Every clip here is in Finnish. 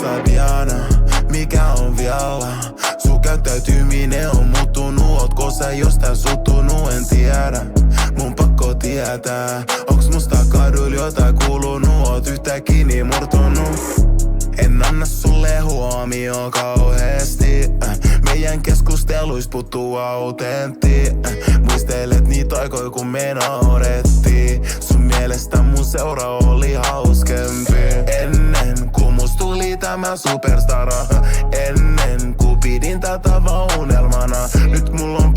Prinsessa Diana, mikä on vialla? Sun käyttäytyminen on muuttunut, ootko sä jostain suttunut, en tiedä. Mun pakko tietää, onks musta kaduilla jotain kuulunut, oot yhtäkkiä niin murtunut. En anna sulle huomioon kauheesti, meidän keskusteluis puuttuu autentti. Muistelet niitä aikoja kun me naurettiin, sun mielestä mun seura oli hauskempi. Ennen kun musta tuli tämä superstara, ennen kun pidin tätä vaan unelmana. Nyt mulla on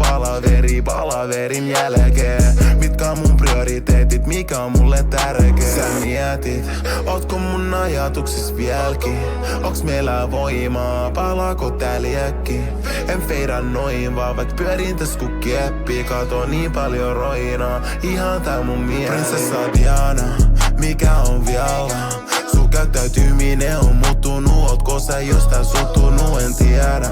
palaverin jälkeen. Mitkä on mun prioriteetit, mikä on mulle tärkeä? Sä mietit, ootko mun ajatuksis vieläkin? Onks meillä voimaa, palaako tää liekki? En feida noin vaan, vaik pyörin täs ku kieppi. Kato niin paljon roinaa, ihan tää mun mieli. Prinsessa Diana, mikä on vialla? Sun käyttäytyminen on muuttunut, ootko sä jostain suttunut, en tiedä.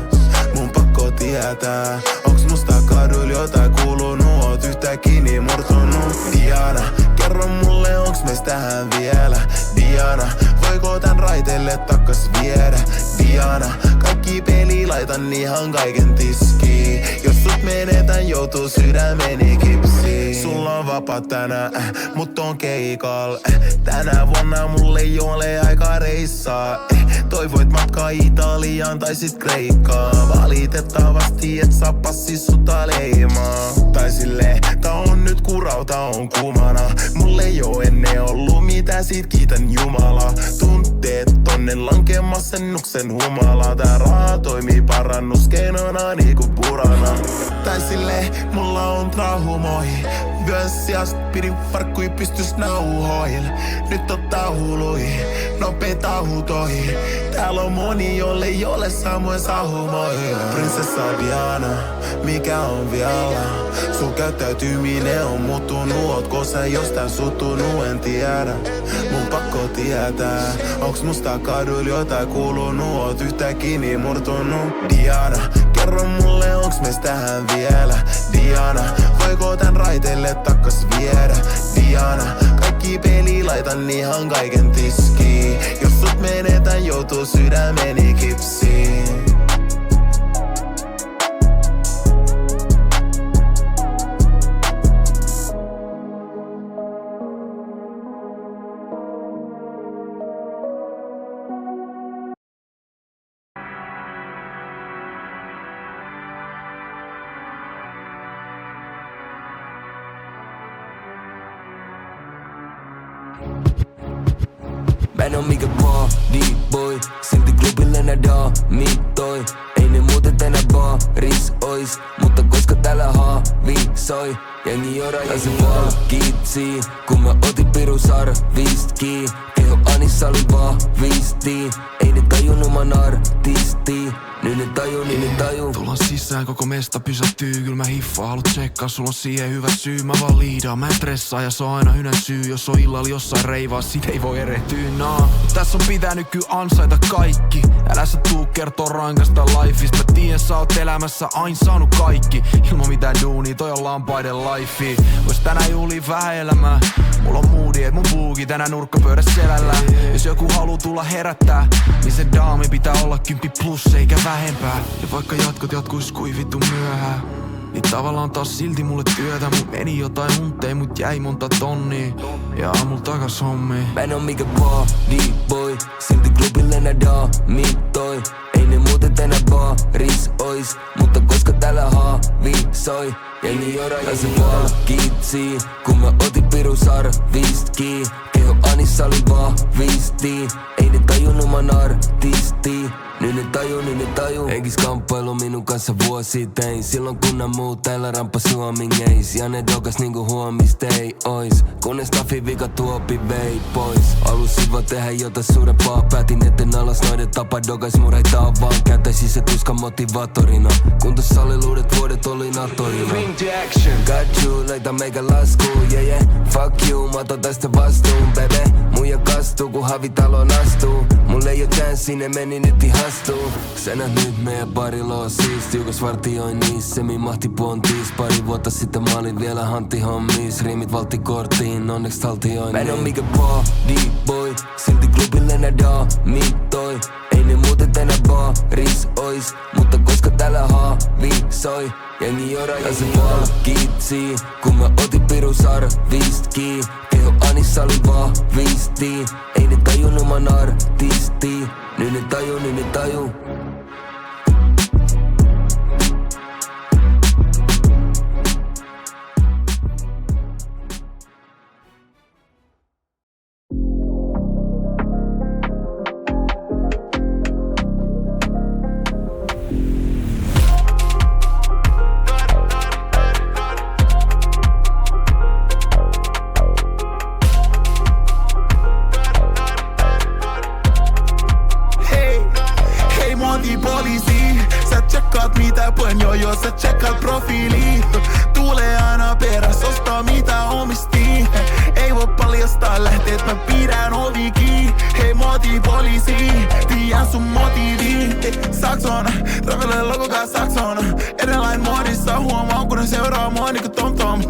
Mun pakko tietää, onks musta kaduilla jotain kuulunut, oot yhtäkkiä niin murtunut. Diana, kerro mulle onks meistä tähän vielä? Diana, voiko tän raiteelle takkas viedä? Diana, kaikki peli laitan ihan kaiken tiskiin. Jos sut menetän joutuu sydämeni kipsiin. Sulla on vapaa tänään, mut on keikal. Tänä vuonna mulle ei ole aika reissaa. Toivoit matkaa Italiaan tai sit Kreikkaan. Valitettavasti et saa passi sutta leimaa. Tai silleen, tää on nyt kurauta on kumana. Mulle ei oo ennen ollut mitä sit kiitän Jumalaa. Tunteet tonne lankee masennuksen humala. Tää raha toimii parannuskeinona niinku purana. Tai silleen, mulla on traumoihin. Vyön sijast pidin farkkui pystys nauhoihin. Nyt ottaa huluihin, nopee tahutoihin. Täällä on moni, jolle ei ole samoin sahumoihin. Prinsessa Diana, mikä on vialla? Sun käyttäytyminen on muuttunut, ootko sä jostain suttunut, en tiedä. Mun pakko tietää, onks musta kaduilla jotain kuulunut, oot yhtäkkiä niin murtunut. Diana, kerro mulle onks meistä tähän vielä? Diana, voiko tän raiteille takkas viedä? Diana, kaikki peli laitan ihan kaiken tiskiin. Jos sut menetän joutuu sydämeni kipsiin. Mä en oo mikä body boy, silti klubille nää daamitoi. Ei ne muuten tänään baaris ois, mutta koska täällä haavisoi, jengi on rajasi palkitsi. Kun mä otin pirun sarvist kiinni, keho Anissa oli vahvisti. Ei ne tajunnut mä oon artisti. Nyt ne taju. Tullaan sisään, koko mesta pysähtyy. Kyl mä hiffaan, haluut tsekkaa, sulla on siihen hyvä syy. Mä vaan liidaan, mä en stressaa ja se on aina hynän syy. Jos on illalla jossain reivaa, sit ei voi erehtyä Tässä on pitänyt kyllä ansaita kaikki. Älä sä tuu kertoo rankasta lifeista. Mä tien sä oot elämässä aina saanut kaikki. Ilman mitään duunia, toi on lampaiden life. Vois tänään juhlii vähän elämää. Mulla on moodi, et mun buuki tänään nurkkapöydässä selällä. Jos joku haluu tulla herättää, niin se daami pitää olla 10+ eikä vähempää. Ja vaikka jatkuis kuin vittu myöhään, niin tavallaan taas silti mulle työtä. Mut meni jotain huntteja, mut jäi monta tonnia. Ja aamulla takas hommii. Mä en oo mikä body boy, silti klubille nää daamitoi. Ei ne muuten tänään baaris ois, mutta koska täällä haavisoi, jengi on rajasi palkitsi. Kun mä otin pirun sarvist kiinni, keho Anissa oli vahvisti. Ei ne tajunnut mä oon artisti. Nyt ne taju. Eikis kamppailu minun kanssa vuosi tein. Silloin kun nää muut täällä ramppas suomingeis. Ja ne dokas niinku huomist ei ois. Kunnes Taffin vika tuopi vei pois. Alussa vaan tehdä jotain suurempaa. Päätin etten alas noiden tapa dokas murheita on vaan. Käyttäisin se tuska motivaattorina. Kun tossa oli luudet vuodet oli natorina. Got you, laita meikä laskuun, yeah. Fuck you, mä otan tästä vastuun, bebe. Muija kastuu kun havitalon astuu. Mulle ei oo chanssi, ne meni nyt ihastuu. Sä näet nyt meidän barilla on siisti. Jukas vartioin niissä, semi mahti puontiis. Pari vuotta sitten mä olin vielä hantti hommis. Riimit valtti korttiin, onneks taltioin. Mä en oo mikä body boy, silti klubille nää daamitoi. Ei ne muuten enää baaris ois. Mutta koska täällä haavi soi, jengi joraa ja se palkitsii. Kun mä otin pirun sarviski, keho Anissa oli vahvisti. Ei ne tajunnut mä oon artisti. Nyt ne taju. Sä tsekkaat profiili. Tuulee aina peräs, ostaa mitä omistii. Ei voi paljastaa lähteet, mä pidän ovikin. Hei muotipoliisi, tiedän sun motiivi. Saksona, travelee logokaa Saksona. Edelleen muodissa huomaan kun ne seuraa mua niinku TomTom.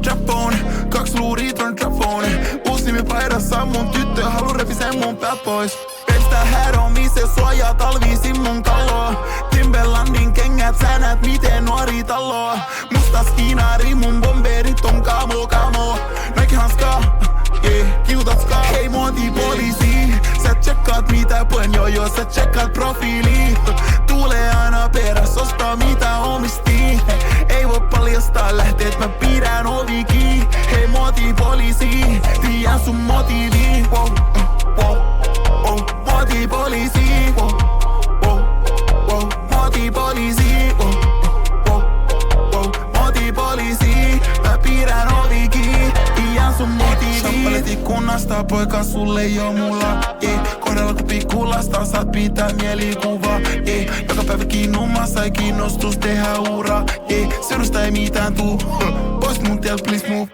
Trapphone, 2 luuria ton trapphone. Uusi nimi paidassa, mun tyttö haluu repisee mun päät pois. Pelstää häromisee, suojaa talviisin mun kaloa. Timberlandin kengät, sä näet miten nuori taloa. Mustas kiinari, mun bomberit on kamo. Nike hanskaa, kiutat skaa. Hei muotipoliisi, sä tsekkaat mitä puen sä tsekkaat profiili. Tuulee aina peräs, ostaa mitä omistii. Ei voi paljastaa lähteet, mä pidän ovikin. Hei muotipoliisi, tiedän sun motiivi. Muotipoliisi, muotipoliisi, muotipoliisi. Mä pidän ovikin, tiedän sun motiivi. Sappalet ikkunasta, poika sulle jo mulla. Kohdalla kun pikkulasta, saat pitää mielikuvaa. Joka päivä kiinnumassa, ei kiinnostus tehdä uraa. Seudusta ei mitään tuu, pois mun tieltä please move.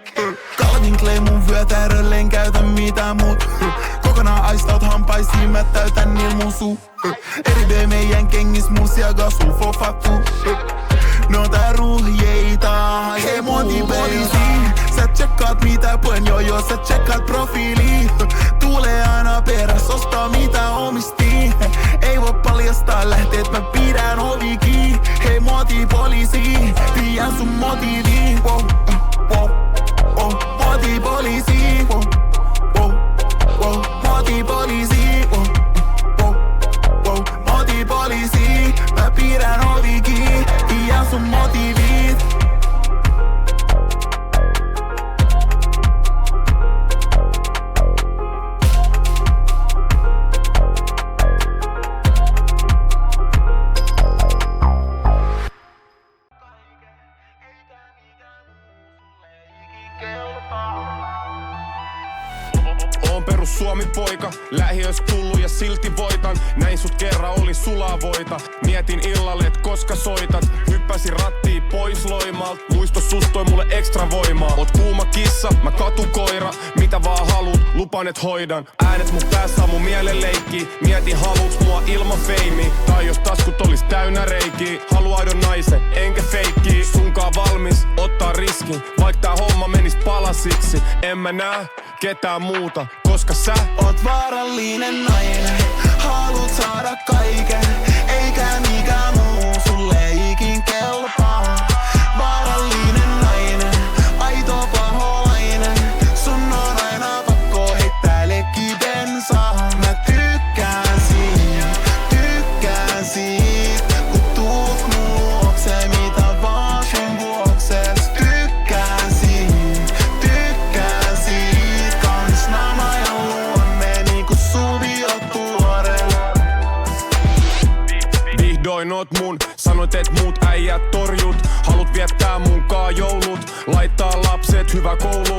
Calvin Klein mun vyötärölleen käytä mitään muut. Kokonaan aistaut hampaisiin, mä täytän niil mun suu. Eri B meidän kengis musia gasul fofattu. No tää ruhjeita, hei muotipoliisi. Sä tsekkaat mitä puen sä tsekkaat profiili. Tuulee aina peräs, ostaa mitä omistii. Ei voi paljastaa lähteet, mä pidän ovikin. Hei muotipoliisi, tiedän sun motiivi. Muotipoliisi, muotipoliisi, muotipoliisi. Mä pidän ovikin, tiedän sun motiivit. Suomi-poika, lähiös tullu ja silti voitan. Näin sut kerran oli sulaa voita. Mietin illalle, et koska soitat. Hyppäsin rattiin pois Loimalt. Muisto sus toi mulle ekstra voimaa. Oot kuuma kissa, mä katukoira. Mitä vaan haluut, lupaan et hoidan. Äänet mun päässä on mun mielen leikki. Mietin haluuks mua ilman feimi. Tai jos taskut olis täynnä reikiä. Haluan aidon naisen, enkä feikkiä. Sunkaan valmis ottaa riskin. Vaik tää homma menis palasiksi. En mä nää ketään muuta, koska sä oot vaarallinen nainen. Haluut saada kaiken, eikä mikään muu sulle ikin kelpaa. Vaarallinen nainen, aito paholainen. Sun on aina pakko heittää lekki bensaa. Mä tykkään siitä, kun tuut mun luokse, mitä vaan sun vuokses. Tykkään siitä. Vihdoin oot mun, sanoit et muut äijät torjut. Halut viettää munkaan joulut, laittaa lapset hyvä koulu.